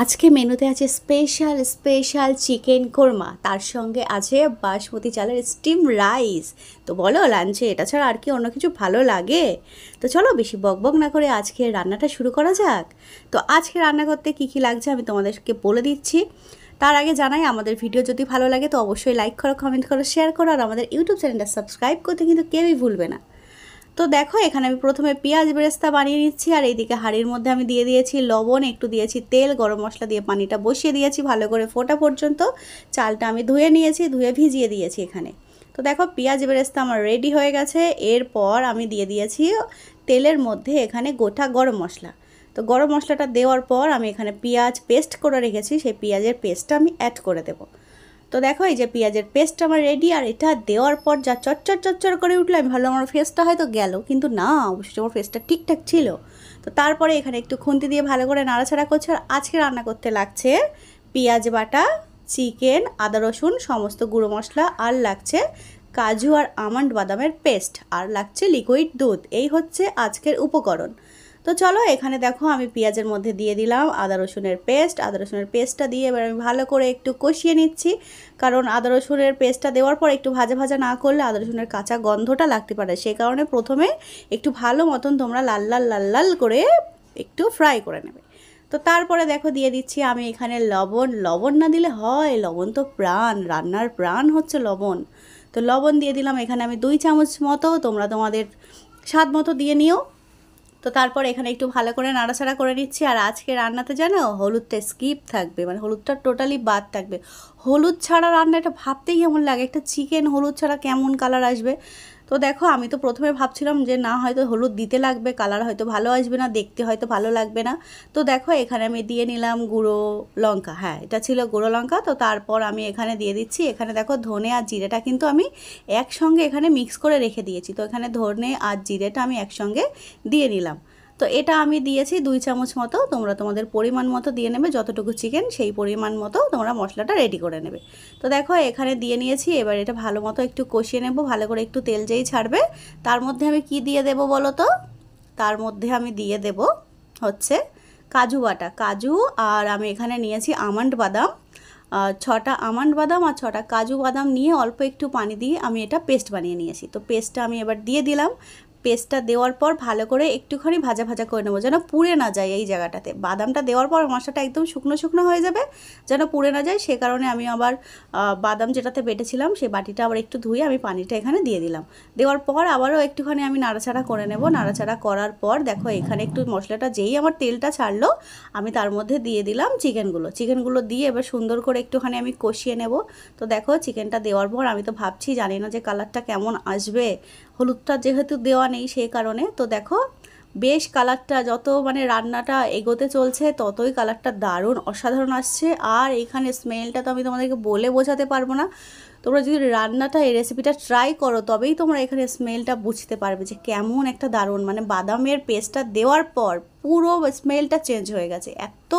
আজকে মেনুতে আছে স্পেশাল স্পেশাল চিকেন কোরমা, তার সঙ্গে আছে বাসমতি চালের স্টিম রাইস। তো বলো, লাঞ্চে এটা ছাড়া আর কি অন্য কিছু ভালো লাগে? তো চলো বেশি বকবক না করে আজকে রান্নাটা শুরু করা যাক। তো আজকে রান্না করতে কী কী লাগছে আমি তোমাদেরকে বলে দিচ্ছি। তার আগে জানাই, আমাদের ভিডিও যদি ভালো লাগে তো অবশ্যই লাইক করো, কমেন্ট করো, শেয়ার করো, আর আমাদের ইউটিউব চ্যানেলটা সাবস্ক্রাইব করতে কিন্তু কেউই ভুলবে না। তো দেখো, এখানে আমি প্রথমে পেঁয়াজ বেরেস্তা বানিয়ে নিচ্ছি, আর এইদিকে হাঁড়ির মধ্যে আমি দিয়ে দিয়েছি লবণ, একটু দিয়েছি তেল, গরম মশলা দিয়ে পানিটা বসিয়ে দিয়েছি ভালো করে ফোটা পর্যন্ত। চালটা আমি ধুয়ে নিয়েছি, ধুয়ে ভিজিয়ে দিয়েছি এখানে। তো দেখো, পেঁয়াজ বেরেস্তা আমার রেডি হয়ে গেছে। এরপর আমি দিয়ে দিয়েছি তেলের মধ্যে এখানে গোটা গরম মশলা। তো গরম মশলাটা দেওয়ার পর আমি এখানে পেঁয়াজ পেস্ট করে রেখেছি, সেই পেঁয়াজের পেস্টটা আমি অ্যাড করে দেবো। তো দেখো, এই যে পেঁয়াজের পেস্ট আমার রেডি, আর এটা দেওয়ার পর যা চচ্চর চচ্চর করে উঠলো, আমি ভাবলাম আমার ফেসটা হয়তো গেল, কিন্তু না, অবশ্যই আমার ফেসটা ঠিকঠাক ছিল। তো তারপরে এখানে একটু খুন্তি দিয়ে ভালো করে নাড়াচাড়া করছে। আর আজকে রান্না করতে লাগছে পেঁয়াজ বাটা, চিকেন, আদা রসুন সমস্ত গুঁড়ো মশলা, আর লাগছে কাজু আর আমন্ড বাদামের পেস্ট, আর লাগছে লিকুইড দুধ। এই হচ্ছে আজকের উপকরণ। তো চলো, এখানে দেখো আমি পেঁয়াজের মধ্যে দিয়ে দিলাম আদা রসুনের পেস্ট। আদা রসুনের পেস্টটা দিয়ে এবার আমি ভালো করে একটু কষিয়ে নিচ্ছি, কারণ আদা রসুনের পেস্টটা দেওয়ার পর একটু ভাজা ভাজা না করলে আদা রসুনের কাঁচা গন্ধটা লাগতে পারে। সেই কারণে প্রথমে একটু ভালো মতন তোমরা লাল লাল লাল লাল করে একটু ফ্রাই করে নেবে। তো তারপরে দেখো দিয়ে দিচ্ছি আমি এখানে লবণ। লবণ না দিলে হয়? লবণ তো প্রাণ, রান্নার প্রাণ হচ্ছে লবণ। তো লবণ দিয়ে দিলাম এখানে আমি 2 চামচ মতো, তোমরা তোমাদের স্বাদ মতো দিয়ে নিও। তো তারপর এখানে একটু ভালো করে নাড়াচাড়া করে নিচ্ছি। আর আজকে রান্নাতে জানো, হলুদটা স্কিপ থাকবে, মানে হলুদটা টোটালি বাদ থাকবে। হলুদ ছাড়া রান্না, এটা ভাবতেই কেমন লাগে, একটা চিকেন হলুদ ছাড়া কেমন কালার আসবে। তো দেখো, আমি তো প্রথমে ভাবছিলাম যে না, হয়তো হলুদ দিতে লাগবে, কালার হয়তো ভালো আসবে না, দেখতে হয়তো ভালো লাগবে না। তো দেখো, এখানে আমি দিয়ে নিলাম গুঁড়ো লঙ্কা। হ্যাঁ, এটা ছিল গুঁড়ো লঙ্কা। তো তারপর আমি এখানে দিয়ে দিচ্ছি, এখানে দেখো ধনে আর জিরেটা কিন্তু আমি একসঙ্গে এখানে মিক্স করে রেখে দিয়েছি। তো এখানে ধনে আর জিরেটা আমি একসঙ্গে দিয়ে নিলাম। তো এটা আমি দিয়েছি 2 চামচ মতো। তোমরা তোমাদের পরিমাণ মতো দিয়ে নেবে, যতটুকু চিকেন সেই পরিমাণ মতো তোমরা মশলাটা রেডি করে নেবে। তো দেখো, এখানে দিয়ে নিয়েছি। এবার এটা ভালো মতো একটু কষিয়ে নেব, ভালো করে একটু তেল যেই ছাড়বে তার মধ্যে আমি কি দিয়ে দেব বলো তো? তার মধ্যে আমি দিয়ে দেব হচ্ছে কাজু বাটা, কাজু। আর আমি এখানে নিয়েছি আমন্ড বাদাম, 6টা আমন্ড বাদাম আর 6টা কাজু বাদাম নিয়ে অল্প একটু পানি দিয়ে আমি এটা পেস্ট বানিয়ে নিয়েছি। তো পেস্টটা আমি এবার দিয়ে দিলাম। পেস্টটা দেওয়ার পর ভালো করে একটুখানি ভাজা ভাজা করে নেবো, যেন পুড়ে না যায় এই জায়গাটাতে। বাদামটা দেওয়ার পর মশলাটা একদম শুকনো শুকনো হয়ে যাবে, যেন পুড়ে না যায়। সে কারণে আমি আবার বাদাম যেটাতে বেটেছিলাম সেই বাটিটা আবার একটু ধুয়ে আমি পানিটা এখানে দিয়ে দিলাম। দেওয়ার পর আবারও একটুখানি আমি নাড়াচাড়া করে নেব। নাড়াচাড়া করার পর দেখো, এখানে একটু মশলাটা যেই আমার তেলটা ছাড়লো, আমি তার মধ্যে দিয়ে দিলাম চিকেনগুলো দিয়ে এবার সুন্দর করে একটুখানি আমি কষিয়ে নেব। তো দেখো, চিকেনটা দেওয়ার পর আমি তো ভাবছি, জানি না যে কালারটা কেমন আসবে, হলুদটা যেহেতু দেওয়া নেই সেই কারণে। তো দেখো, বেশ কালারটা যত মানে রান্নাটা এগোতে চলছে ততই কালারটা দারুণ অসাধারণ আসছে। আর এখানে স্মেলটা তো আমি তোমাদেরকে বলে বোঝাতে পারবো না। তোমরা যদি রান্নাটা, এই রেসিপিটা ট্রাই করো, তবেই তোমরা এখানে স্মেলটা বুঝতে পারবে যে কেমন একটা দারুণ, মানে বাদামের পেস্টটা দেওয়ার পর পুরো স্মেলটা চেঞ্জ হয়ে গেছে। এত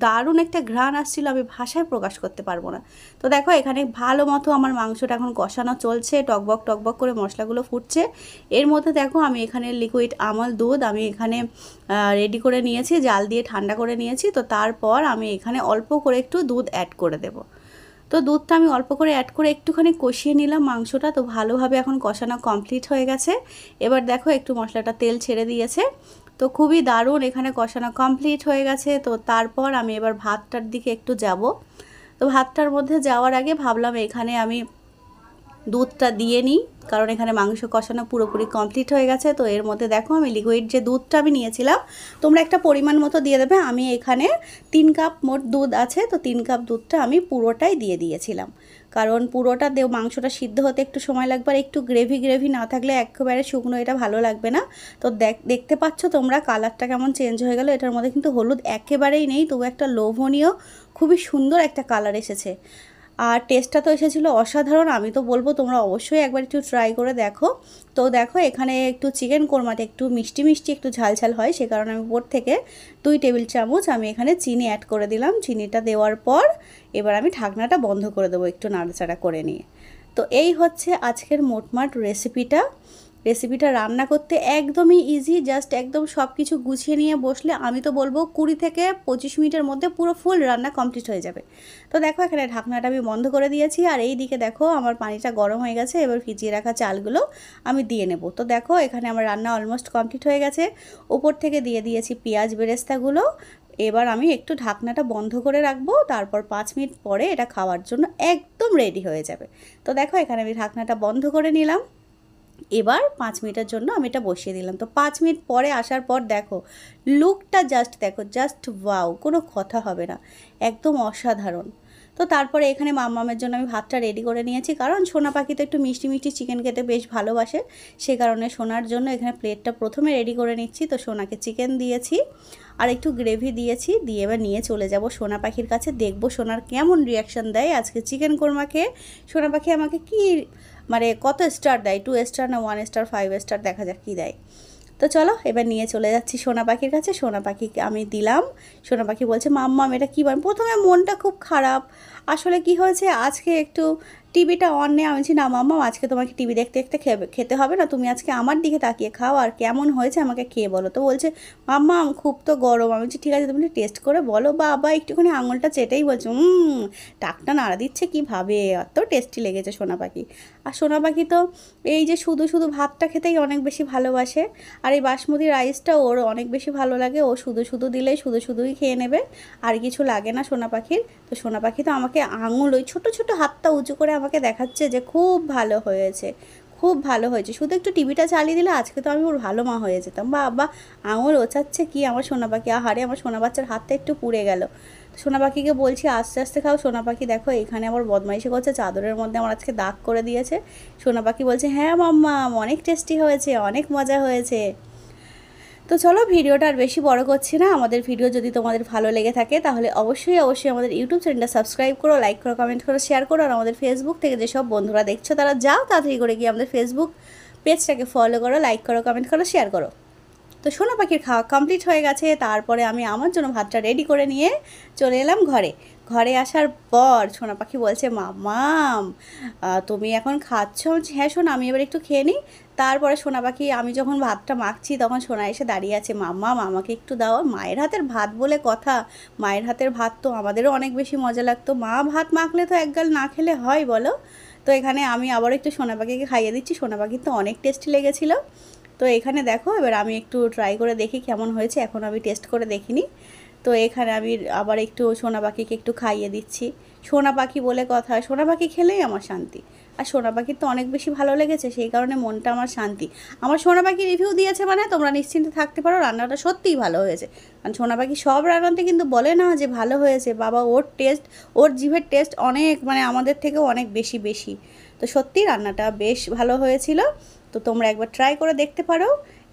দারুণ একটা ঘ্রাণ আসছিল, আমি ভাষায় প্রকাশ করতে পারবো না। তো দেখো, এখানে ভালো মতো আমার মাংসটা এখন কষানো চলছে, টকবক টকবক করে মশলাগুলো ফুটছে। এর মধ্যে দেখো, আমি এখানে লিকুইড আমল দুধ আমি এখানে রেডি করে নিয়েছি, জাল দিয়ে ঠান্ডা করে নিয়েছি। তো তারপর আমি এখানে অল্প করে একটু দুধ অ্যাড করে দেবো। তো দুধটা আমি অল্প করে অ্যাড করে একটুখানি কষিয়ে নিলাম মাংসটা। তো ভালোভাবে এখন কষানো কমপ্লিট হয়ে গেছে। এবার দেখো, একটু মশলাটা তেল ছেড়ে দিয়েছে। তো খুবই দারুণ এখানে কষানো কমপ্লিট হয়ে গেছে। তো তারপর আমি এবার ভাতটার দিকে একটু যাব। তো ভাতটার মধ্যে যাওয়ার আগে ভাবলাম এখানে আমি দুধটা দিয়ে নিই, কারণ এখানে মাংস কষানো পুরোপুরি কমপ্লিট হয়ে গেছে। তো এর মধ্যে দেখো, আমি লিকুইড যে দুধটা আমি নিয়েছিলাম, তোমরা একটা পরিমাণ মতো দিয়ে দেবে। আমি এখানে 3 কাপ মোট দুধ আছে, তো 3 কাপ দুধটা আমি পুরোটাই দিয়ে দিয়েছিলাম, কারণ পুরোটা মাংসটা সিদ্ধ হতে একটু সময় লাগবে। আর একটু গ্রেভি গ্রেভি না থাকলে একেবারে শুকনো এটা ভালো লাগবে না। তো দেখতে পাচ্ছ তোমরা কালারটা কেমন চেঞ্জ হয়ে গেল। এটার মধ্যে কিন্তু হলুদ একেবারেই নেই, তবু একটা লোভনীয় খুবই সুন্দর একটা কালার এসেছে। আর টেস্টটা তো এসেছিলো অসাধারণ। আমি তো বলবো তোমরা অবশ্যই একবার একটু ট্রাই করে দেখো। তো দেখো, এখানে একটু চিকেন কোরমাতে একটু মিষ্টি মিষ্টি একটু ঝাল ঝাল হয়, সে কারণে আমি উপর থেকে 2 টেবিল চামচ আমি এখানে চিনি অ্যাড করে দিলাম। চিনিটা দেওয়ার পর এবার আমি ঢাকনাটা বন্ধ করে দেবো একটু নাড়াচাড়া করে নিয়ে। তো এই হচ্ছে আজকের মোটমাট রেসিপিটা। রেসিপিটা রান্না করতে একদমই ইজি, জাস্ট একদম সব কিছু গুছিয়ে নিয়ে বসলে আমি তো বলবো 20 থেকে 25 মিনিটের মধ্যে পুরো ফুল রান্না কমপ্লিট হয়ে যাবে। তো দেখো এখানে ঢাকনাটা আমি বন্ধ করে দিয়েছি, আর এই দিকে দেখো আমার পানিটা গরম হয়ে গেছে। এবার ভিজিয়ে রাখা চালগুলো আমি দিয়ে নেব। তো দেখো এখানে আমার রান্না অলমোস্ট কমপ্লিট হয়ে গেছে। উপর থেকে দিয়ে দিয়েছি পেঁয়াজ বেরেস্তাগুলো। এবার আমি একটু ঢাকনাটা বন্ধ করে রাখবো, তারপর 5 মিনিট পরে এটা খাওয়ার জন্য একদম রেডি হয়ে যাবে। তো দেখো এখানে আমি ঢাকনাটা বন্ধ করে নিলাম। এবার 5 মিনিটের জন্য আমি এটা বসিয়ে দিলাম। তো 5 মিনিট পরে আসার পর দেখো লুকটা জাস্ট দেখো, জাস্ট ওয়াও, কোনো কথা হবে না, একদম অসাধারণ। তো তারপরে এখানে মাম্মামের জন্য আমি ভাতটা রেডি করে নিয়েছি, কারণ সোনা পাখি তো একটু মিষ্টি মিষ্টি চিকেন খেতে বেশ ভালোবাসে, সে কারণে সোনার জন্য এখানে প্লেটটা প্রথমে রেডি করে নিচ্ছি। তো সোনাকে চিকেন দিয়েছি আর একটু গ্রেভি দিয়েছি, দিয়ে এবার নিয়ে চলে যাব সোনা পাখির কাছে, দেখবো সোনার কেমন রিয়াকশান দেয় আজকে চিকেন কোরমা খেয়ে। সোনা পাখি আমাকে কি মানে কত স্টার দেয়, 2 স্টার না 1 স্টার 5 স্টার, দেখা যাক কী দেয়। তো চলো এবার নিয়ে চলে যাচ্ছি সোনা পাখির কাছে। সোনা পাখিকে আমি দিলাম। সোনা পাখি বলছে মাম্মাম এটা কী বান। প্রথমে মনটা খুব খারাপ, আসলে কি হয়েছে আজকে একটু টিভিটা অন নেই। আমি বলছি না মাম্মাম আজকে তোমাকে টিভি দেখতে দেখতে খেতে হবে না, তুমি আজকে আমার দিকে তাকিয়ে খাও, আর কেমন হয়েছে আমাকে খেয়ে বলো। তো বলছে মাম্মাম খুব তো গরম। আমি বলছি ঠিক আছে তুমি টেস্ট করে বলো। বাবা একটুখানি আঙুলটা চেটেই বলছে টাকটা নাড়া দিচ্ছে কীভাবে, এত টেস্টি লেগেছে সোনা পাখি। আর সোনা পাখি তো এই যে শুধু শুধু ভাতটা খেতেই অনেক বেশি ভালোবাসে, আর এই বাসমতি রাইসটা ওর অনেক বেশি ভালো লাগে। ও শুধু শুধু দিলেই শুধু শুধুই খেয়ে নেবে, আর কিছু লাগে না সোনা পাখির। তো সোনা পাখি তো আমাকে আঙুল ওই ছোটো ছোটো হাতটা উঁচু করে আমাকে দেখাচ্ছে যে খুব ভালো হয়েছে, খুব ভালো হয়েছে, শুধু একটু টিভিটা চালিয়ে দিলে আজকে তো আমি ওর ভালো মা হয়ে যেতাম। বাবা আঙুল ওচাচ্ছে কি আমার সোনা পাখি, আহারে আমার সোনা বাচ্চার হাতটা একটু পুড়ে গেল। সোনা পাখিকে বলছি আস্তে আস্তে খাও। সোনা পাখি দেখো এখানে আমার বদমাইশি করছে, চাদরের মধ্যে আমার আজকে দাগ করে দিয়েছে। সোনা পাখি বলছে হ্যাঁ মাম্মা অনেক টেস্টি হয়েছে, অনেক মজা হয়েছে। তো চলো ভিডিওটা আর বেশি বড় করছি না। আমাদের ভিডিও যদি তোমাদের ভালো লেগে থাকে তাহলে অবশ্যই অবশ্যই আমাদের ইউটিউব চ্যানেলটা সাবস্ক্রাইব করো, লাইক করো, কমেন্ট করো, শেয়ার করো। আর আমাদের ফেসবুক থেকে যেসব বন্ধুরা দেখছো তারা যাও তাড়াতাড়ি করে গিয়ে আমাদের ফেসবুক পেজটাকে ফলো করো, লাইক করো, কমেন্ট করো, শেয়ার করো। তো সোনা পাখির খাওয়া কমপ্লিট হয়ে গেছে। তারপরে আমি আমার জন্য ভাতটা রেডি করে নিয়ে চলে এলাম ঘরে। ঘরে আসার পর সোনা পাখি বলছে মাম্মাম তুমি এখন খাচ্ছ। হ্যাঁ সোনা আমি এবার একটু খেয়ে নিই। তারপরে সোনা পাখি আমি যখন ভাতটা মাখছি তখন সোনা এসে দাঁড়িয়ে আছে, মাম্মাম আমাকে একটু দাও। মায়ের হাতের ভাত বলে কথা, মায়ের হাতের ভাত তো আমাদেরও অনেক বেশি মজা লাগতো। মা ভাত মাখলে তো একগাল না খেলে হয় বলো। তো এখানে আমি আবার একটু সোনা পাখিকে খাইয়ে দিচ্ছি। সোনা পাখির তো অনেক টেস্টি লেগেছিলো। তো এখানে দেখো এবার আমি একটু ট্রাই করে দেখি কেমন হয়েছে, এখন আমি টেস্ট করে দেখিনি। তো এখানে আমি আবার একটু সোনা পাখিকে একটু খাইয়ে দিচ্ছি। সোনা পাখি বলে কথা, সোনা পাখি খেলেই আমার শান্তি। আর সোনা পাখির তো অনেক বেশি ভালো লেগেছে, সেই কারণে মনটা আমার শান্তি। আমার সোনা পাখি রিভিউ দিয়েছে মানে তোমরা নিশ্চিন্তে থাকতে পারো রান্নাটা সত্যিই ভালো হয়েছে। কারণ সোনা পাখি সব রান্নাতে কিন্তু বলে না যে ভালো হয়েছে, বাবা ওর টেস্ট, ওর জিভের টেস্ট অনেক মানে আমাদের থেকেও অনেক বেশি বেশি। তো সত্যি রান্নাটা বেশ ভালো হয়েছিল। তো তোমরা একবার ট্রাই করে দেখতে পারো,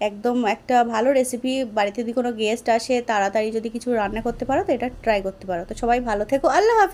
একদম একটা ভালো রেসিপি। বাড়িতে যদি কোনো গেস্ট আসে তাড়াতাড়ি যদি কিছু রান্না করতে পারো তো এটা ট্রাই করতে পারো। তো সবাই ভালো থেকো, আল্লাহ হাফেজ।